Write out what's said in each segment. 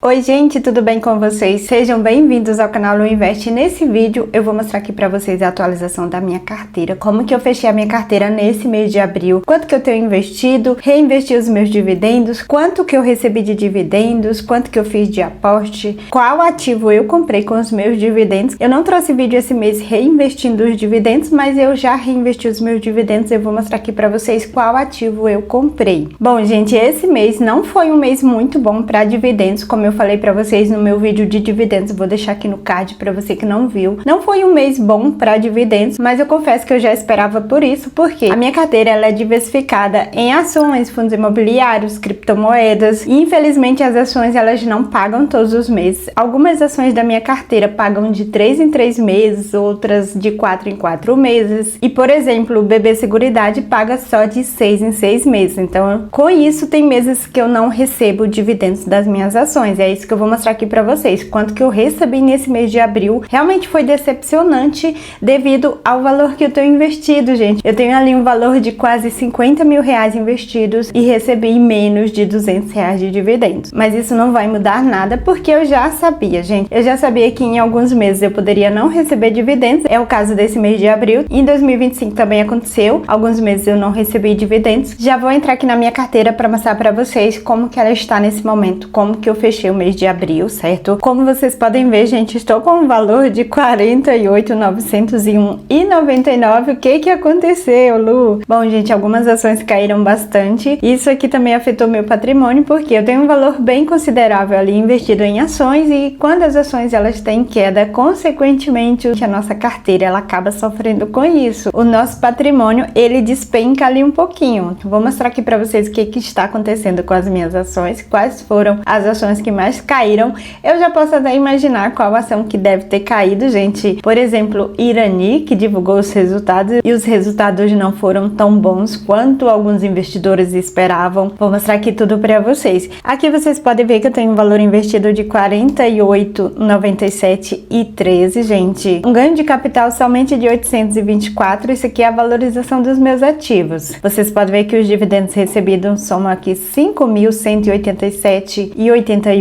Oi gente, tudo bem com vocês? Sejam bem-vindos ao canal Lu Invest. Nesse vídeo eu vou mostrar aqui pra vocês a atualização da minha carteira, como que eu fechei a minha carteira nesse mês de abril, quanto que eu tenho investido, reinvesti os meus dividendos, quanto que eu recebi de dividendos, quanto que eu fiz de aporte, qual ativo eu comprei com os meus dividendos. Eu não trouxe vídeo esse mês reinvestindo os dividendos, mas eu já reinvesti os meus dividendos. Eu vou mostrar aqui pra vocês qual ativo eu comprei. Bom gente, esse mês não foi um mês muito bom para dividendos, como eu falei pra vocês no meu vídeo de dividendos, vou deixar aqui no card pra você que não viu. Não foi um mês bom para dividendos, mas eu confesso que eu já esperava por isso, porque a minha carteira ela é diversificada em ações, fundos imobiliários, criptomoedas, e infelizmente as ações elas não pagam todos os meses. Algumas ações da minha carteira pagam de 3 em 3 meses, outras de 4 em 4 meses, e por exemplo, o BB Seguridade paga só de 6 em 6 meses. Então, com isso, tem meses que eu não recebo dividendos das minhas ações. É isso que eu vou mostrar aqui pra vocês. Quanto que eu recebi nesse mês de abril realmente foi decepcionante devido ao valor que eu tenho investido, gente. Eu tenho ali um valor de quase 50 mil reais investidos e recebi menos de 200 reais de dividendos. Mas isso não vai mudar nada porque eu já sabia, gente. Eu já sabia que em alguns meses eu poderia não receber dividendos. É o caso desse mês de abril. Em 2025 também aconteceu. Alguns meses eu não recebi dividendos. Já vou entrar aqui na minha carteira para mostrar para vocês como que ela está nesse momento, como que eu fechei o mês de abril, certo? Como vocês podem ver, gente, estou com um valor de R$ 48.901,99. O que aconteceu, Lu? Bom, gente, algumas ações caíram bastante. Isso aqui também afetou meu patrimônio, porque eu tenho um valor bem considerável ali investido em ações, e quando as ações elas têm queda, consequentemente a nossa carteira ela acaba sofrendo com isso. O nosso patrimônio ele despenca ali um pouquinho. Vou mostrar aqui para vocês o que está acontecendo com as minhas ações, quais foram as ações que mais caíram. Eu já posso até imaginar qual ação que deve ter caído, gente. Por exemplo, Irani, que divulgou os resultados e os resultados não foram tão bons quanto alguns investidores esperavam. Vou mostrar aqui tudo para vocês. Aqui vocês podem ver que eu tenho um valor investido de R$ 48,97,13, gente. Um ganho de capital somente de 824. Isso aqui é a valorização dos meus ativos. Vocês podem ver que os dividendos recebidos somam aqui 5.187,88.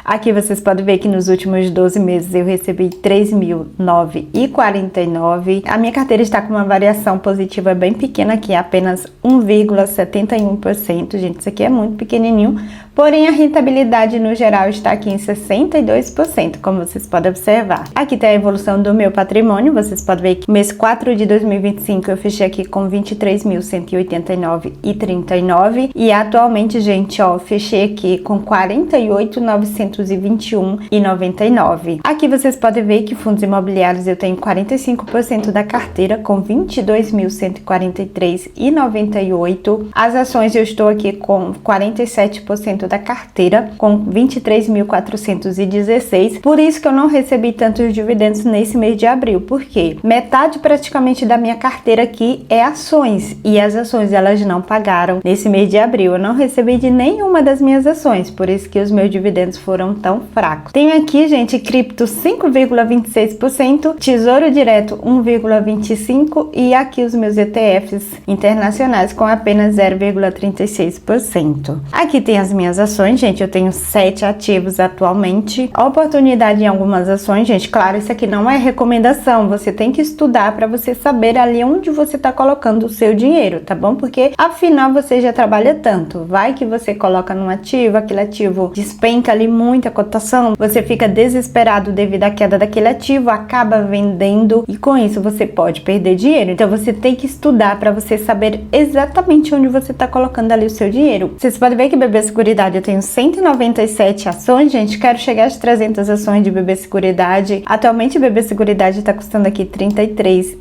Aqui vocês podem ver que nos últimos 12 meses eu recebi 3.009,49. A minha carteira está com uma variação positiva bem pequena aqui, apenas 1,71%. Gente, isso aqui é muito pequenininho. Porém, a rentabilidade no geral está aqui em 62%, como vocês podem observar. Aqui tem a evolução do meu patrimônio. Vocês podem ver que mês 4 de 2025 eu fechei aqui com 23.189,39. E atualmente, gente, ó, fechei aqui com 48.921,99. Aqui vocês podem ver que fundos imobiliários eu tenho 45% da carteira com 22.143,98. As ações eu estou aqui com 47% da carteira com 23.416. Por isso que eu não recebi tantos dividendos nesse mês de abril, porque metade praticamente da minha carteira aqui é ações, e as ações elas não pagaram nesse mês de abril. Eu não recebi de nenhuma das minhas ações, por isso que os meus dividendos foram tão fracos. Tenho aqui, gente, cripto 5,26%, tesouro direto 1,25% e aqui os meus ETFs internacionais com apenas 0,36%. Aqui tem as minhas ações, gente, eu tenho 7 ativos atualmente. A oportunidade em algumas ações, gente, claro, isso aqui não é recomendação, você tem que estudar para você saber ali onde você está colocando o seu dinheiro, tá bom? Porque afinal você já trabalha tanto, vai que você coloca num ativo, aquele ativo despenca ali muita cotação, você fica desesperado devido à queda daquele ativo, acaba vendendo e com isso você pode perder dinheiro. Então você tem que estudar para você saber exatamente onde você está colocando ali o seu dinheiro. Vocês podem ver que BB Seguridade eu tenho 197 ações, gente, quero chegar às 300 ações de BB Seguridade. Atualmente BB Seguridade está custando aqui R$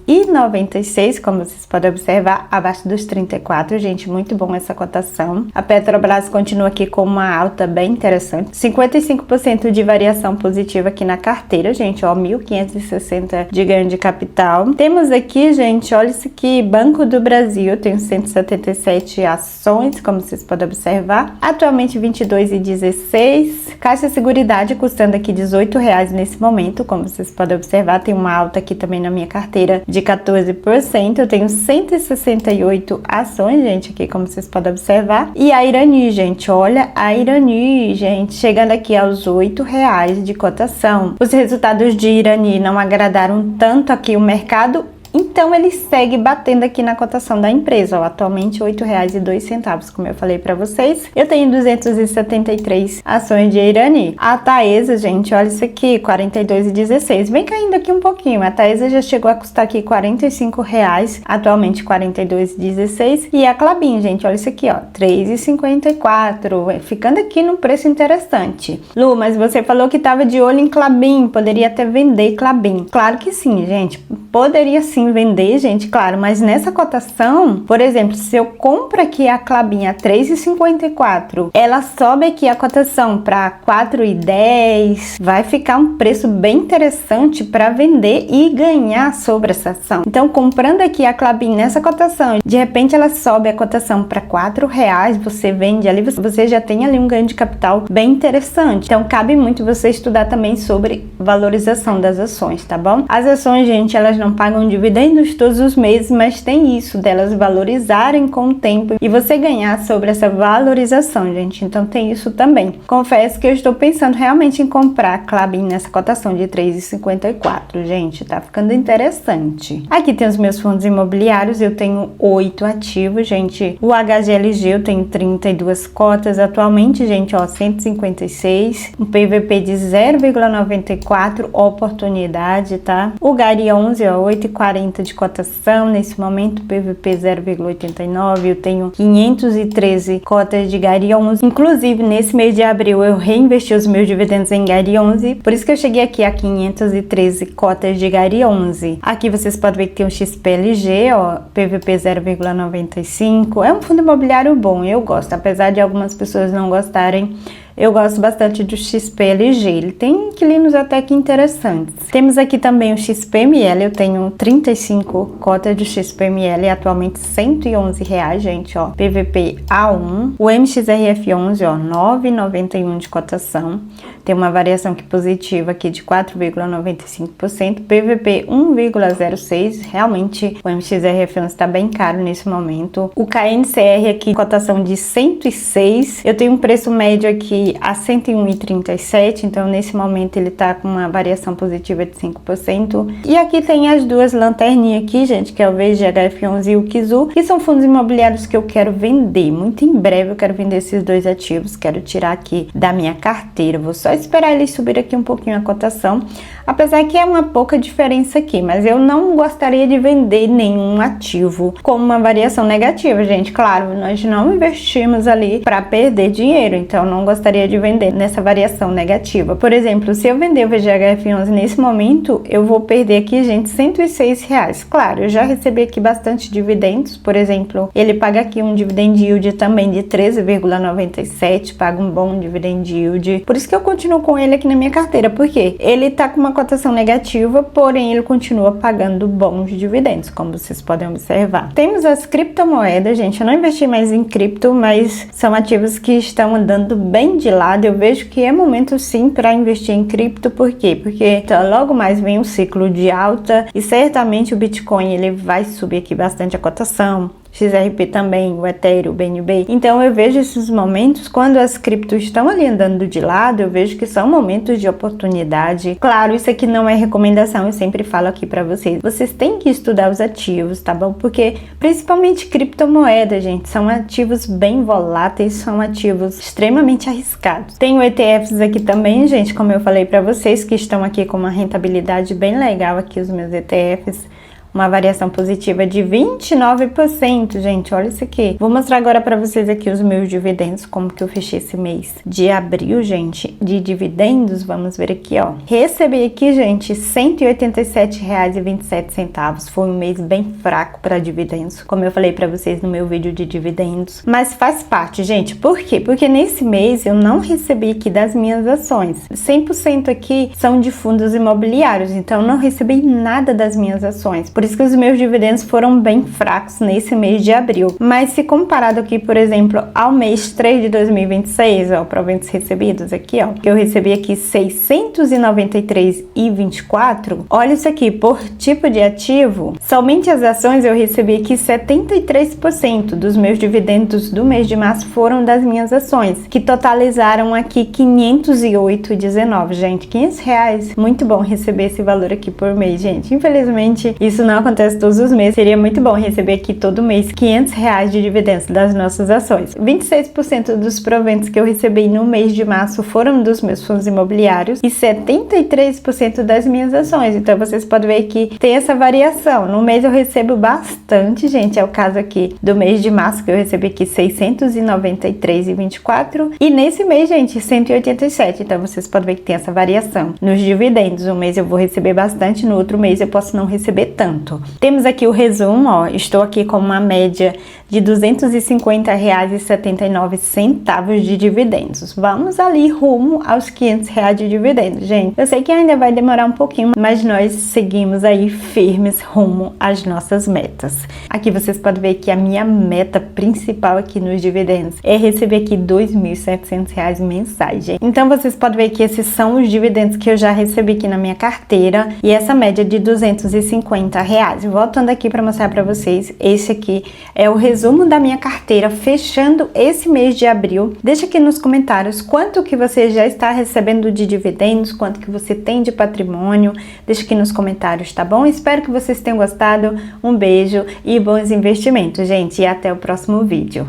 33,96, como vocês podem observar, abaixo dos 34, gente, muito bom essa cotação. A Petrobras continua aqui com uma alta bem interessante, 55% de variação positiva aqui na carteira, gente, ó, 1.560 de ganho de capital. Temos aqui, gente, olha isso aqui, Banco do Brasil, eu tenho 177 ações, como vocês podem observar. Atualmente atualmente R$ 22,16. Caixa Seguridade custando aqui R$ 18,00 nesse momento, como vocês podem observar, tem uma alta aqui também na minha carteira de 14%. Eu tenho 168 ações, gente, aqui como vocês podem observar. E a Irani, gente, olha a Irani, gente, chegando aqui aos R$ 8,00 de cotação. Os resultados de Irani não agradaram tanto aqui o mercado, então ele segue batendo aqui na cotação da empresa, ó, atualmente R$ 8,02, como eu falei para vocês. Eu tenho 273 ações de Irani. A Taesa, gente, olha isso aqui, R$ 42,16. Vem caindo aqui um pouquinho. A Taesa já chegou a custar aqui R$ 45,00, atualmente R$ 42,16. E a Klabin, gente, olha isso aqui, ó, R$ 3,54, ficando aqui num preço interessante. Lu, mas você falou que estava de olho em Klabin, poderia até vender Klabin. Claro que sim, gente, poderia sim vender, gente, claro, mas nessa cotação, por exemplo, se eu compro aqui a Klabin a 3,54, ela sobe aqui a cotação para 4,10, vai ficar um preço bem interessante para vender e ganhar sobre essa ação. Então, comprando aqui a Klabin nessa cotação, de repente ela sobe a cotação para R$4, você vende ali, você já tem ali um ganho de capital bem interessante. Então, cabe muito você estudar também sobre valorização das ações, tá bom? As ações, gente, elas não pagam dividendos todos os meses, mas tem isso delas valorizarem com o tempo e você ganhar sobre essa valorização, gente. Então tem isso também. Confesso que eu estou pensando realmente em comprar a Klabin nessa cotação de 3,54, gente, tá ficando interessante. Aqui tem os meus fundos imobiliários, eu tenho 8 ativos, gente. O HGLG eu tenho 32 cotas atualmente, gente, ó, 156, um PVP de 0,94, oportunidade, tá? O Gari 11, ó, 8,40 de cotação, nesse momento PVP 0,89, eu tenho 513 cotas de Gari 11, inclusive nesse mês de abril eu reinvesti os meus dividendos em Gari 11, por isso que eu cheguei aqui a 513 cotas de Gari 11. Aqui vocês podem ver que tem um XPLG, ó, PVP 0,95, é um fundo imobiliário bom, eu gosto, apesar de algumas pessoas não gostarem. Eu gosto bastante do XPLG, ele tem inquilinos até que interessantes. Temos aqui também o XPML, eu tenho 35 cotas do XPML, atualmente R$111, gente, ó, PVP A1. O MXRF11, ó, 9,91 de cotação, tem uma variação aqui positiva aqui de 4,95%, PVP 1,06, realmente o MXRF11 está bem caro nesse momento. O KNCR aqui, cotação de 106, eu tenho um preço médio aqui a 101,37, então nesse momento ele tá com uma variação positiva de 5%. E aqui tem as duas lanterninhas aqui, gente, que é o VGHF11 e o Kizu, que são fundos imobiliários que eu quero vender. Muito em breve eu quero vender esses dois ativos, quero tirar aqui da minha carteira. Vou só esperar eles subir aqui um pouquinho a cotação, apesar que é uma pouca diferença aqui, mas eu não gostaria de vender nenhum ativo com uma variação negativa, gente. Claro, nós não investimos ali para perder dinheiro, então não gostaria de vender nessa variação negativa. Por exemplo, se eu vender o VGHF11 nesse momento, eu vou perder aqui, gente, R$106. Claro, eu já recebi aqui bastante dividendos, por exemplo, ele paga aqui um dividend yield também de 13,97, paga um bom dividend yield. Por isso que eu continuo com ele aqui na minha carteira, porque ele tá com uma cotação negativa, porém ele continua pagando bons dividendos, como vocês podem observar. Temos as criptomoedas, gente, eu não investi mais em cripto, mas são ativos que estão andando bem de lado. Eu vejo que é momento sim para investir em cripto. Por quê? Porque então, logo mais vem um ciclo de alta e certamente o Bitcoin ele vai subir aqui bastante a cotação. XRP também, o Ethereum, o BNB. Então eu vejo esses momentos, quando as criptos estão ali andando de lado, eu vejo que são momentos de oportunidade. Claro, isso aqui não é recomendação, eu sempre falo aqui pra vocês. Vocês têm que estudar os ativos, tá bom? Porque principalmente criptomoedas, gente, são ativos bem voláteis, são ativos extremamente arriscados. Tenho ETFs aqui também, gente, como eu falei pra vocês, que estão aqui com uma rentabilidade bem legal aqui, os meus ETFs. Uma variação positiva de 29%, gente, olha isso aqui. Vou mostrar agora para vocês aqui os meus dividendos, como que eu fechei esse mês de abril, gente, de dividendos. Vamos ver aqui, ó. Recebi aqui, gente, R$ 187,27. Foi um mês bem fraco para dividendos, como eu falei para vocês no meu vídeo de dividendos. Mas faz parte, gente. Por quê? Porque nesse mês eu não recebi aqui das minhas ações. 100% aqui são de fundos imobiliários, então eu não recebi nada das minhas ações. Por isso que os meus dividendos foram bem fracos nesse mês de abril. Mas se comparado aqui, por exemplo, ao mês 3 de 2026, ó, proventos recebidos aqui, ó, que eu recebi aqui 693,24, olha isso aqui, por tipo de ativo, somente as ações eu recebi aqui 73% dos meus dividendos do mês de março foram das minhas ações, que totalizaram aqui 508,19, gente, R$500, muito bom receber esse valor aqui por mês, gente. Infelizmente, isso não acontece todos os meses, seria muito bom receber aqui todo mês R$500 de dividendos das nossas ações. 26% dos proventos que eu recebi no mês de março foram dos meus fundos imobiliários e 73% das minhas ações. Então, vocês podem ver que tem essa variação. No mês eu recebo bastante, gente. É o caso aqui do mês de março, que eu recebi aqui 693,24. E nesse mês, gente, 187. Então, vocês podem ver que tem essa variação. Nos dividendos, um mês eu vou receber bastante, no outro mês eu posso não receber tanto. Temos aqui o resumo, ó. Estou aqui com uma média de R$250,79 de dividendos. Vamos ali rumo aos R$500 de dividendos, gente. Eu sei que ainda vai demorar um pouquinho, mas nós seguimos aí firmes rumo às nossas metas. Aqui vocês podem ver que a minha meta principal aqui nos dividendos é receber aqui R$2.700 mensais, gente. Então vocês podem ver que esses são os dividendos que eu já recebi aqui na minha carteira e essa média de R$250. Voltando aqui para mostrar para vocês, esse aqui é o resumo da minha carteira fechando esse mês de abril. Deixa aqui nos comentários quanto que você já está recebendo de dividendos, quanto que você tem de patrimônio. Deixa aqui nos comentários, tá bom? Espero que vocês tenham gostado. Um beijo e bons investimentos, gente. E até o próximo vídeo.